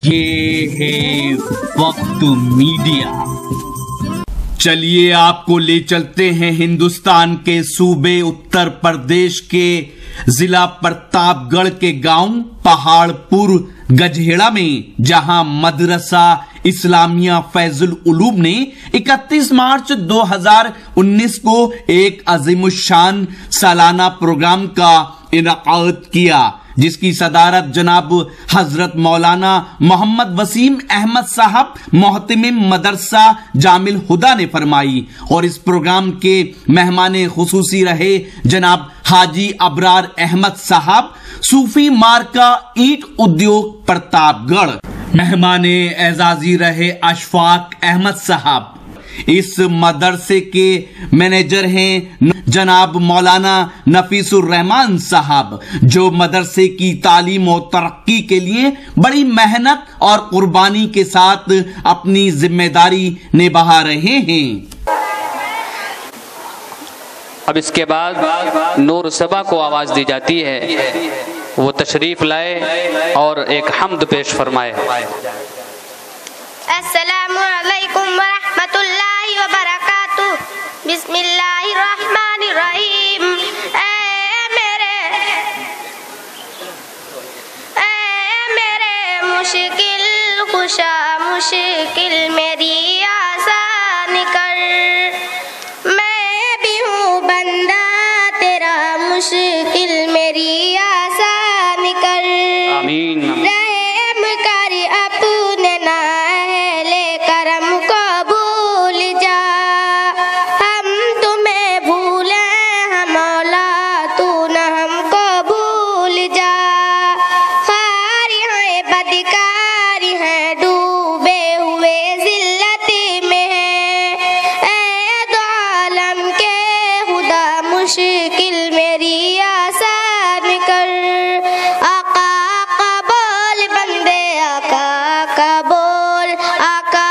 ये है वक्त मीडिया। चलिए आपको ले चलते हैं हिंदुस्तान के सूबे उत्तर प्रदेश के जिला प्रतापगढ़ के गांव पहाड़पुर गजहेड़ा में, जहां मदरसा इस्लामिया फैजुल उलूम ने 31 मार्च 2019 को एक अजीमुशान सालाना प्रोग्राम का इनाकाद किया, जिसकी सदारत जनाब हजरत मौलाना मोहम्मद वसीम अहमद साहब मोहतमिम मदरसा जामिल हुदा ने फरमाई। और इस प्रोग्राम के मेहमान खुसूसी रहे जनाब हाजी अबरार अहमद साहब, सूफी मार्का ईंट उद्योग प्रतापगढ़। मेहमान एजाजी रहे अशफाक अहमद साहब। इस मदरसे के मैनेजर हैं जनाब मौलाना नफीसुर रहमान साहब, जो मदरसे की तालीम और तरक्की के लिए बड़ी मेहनत और कुर्बानी के साथ अपनी जिम्मेदारी निभा रहे हैं। अब इसके बाद नूर सबा को आवाज दी जाती है, वो तशरीफ लाए और एक हम्द पेश फरमाए। अस्सलामु अलैकुम व रहमतुल्लाहि व बरकातुहू। बिस्मिल्लाहिर्रहमानिर्रहीम। मेरे मुश्किल कुशा, मुश्किल मेरी आसान कर। मैं भी हूँ बंदा तेरा, मुश्किल मेरी आसान कर। आमीन। मुश्किल मेरी आसान कर। आका का बोल बंदे, आका का बोल, आका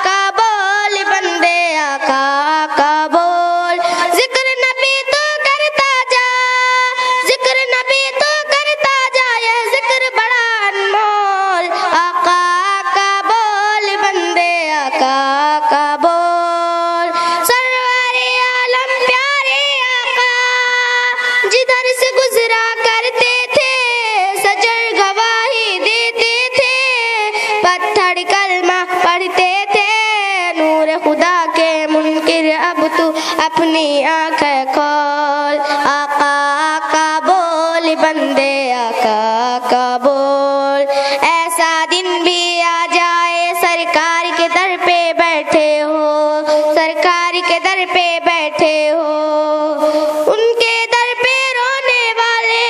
का बोल बंदे, आका का बोल। जिक्र नबी तो करता जा, जिक्र नबी तो करता जा, ये जिक्र बड़ा अनमोल। आका का बोल बंदे, आका का बोल। जिधर से गुजरा करते थे सजर गवाही देते थे, पत्थर कलमा पढ़ते थे, नूर खुदा के मुनकिर अब तू अपनी आंखें खोल। आका का बोल बंदे, आका का बोल। ऐसा दिन भी आ जाए सरकार के दर पे बैठे हो, सरकार के दर पे बैठे हो, उनके दर पे रोने वाले,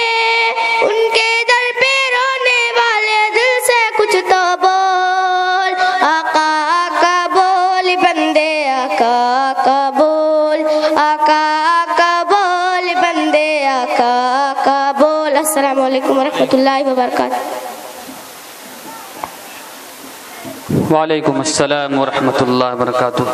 उनके दर पे रोने वाले, दिल से कुछ तो बोल। आका का बोल बंदे, आका का बोल, आका का बोल बंदे, आका का बोल। अस्सलामु अलैकुम रहमतुल्लाहि व बरकातुहू। वालेकुम अस्सलाम व रहमतुल्लाहि व बरकातुहू।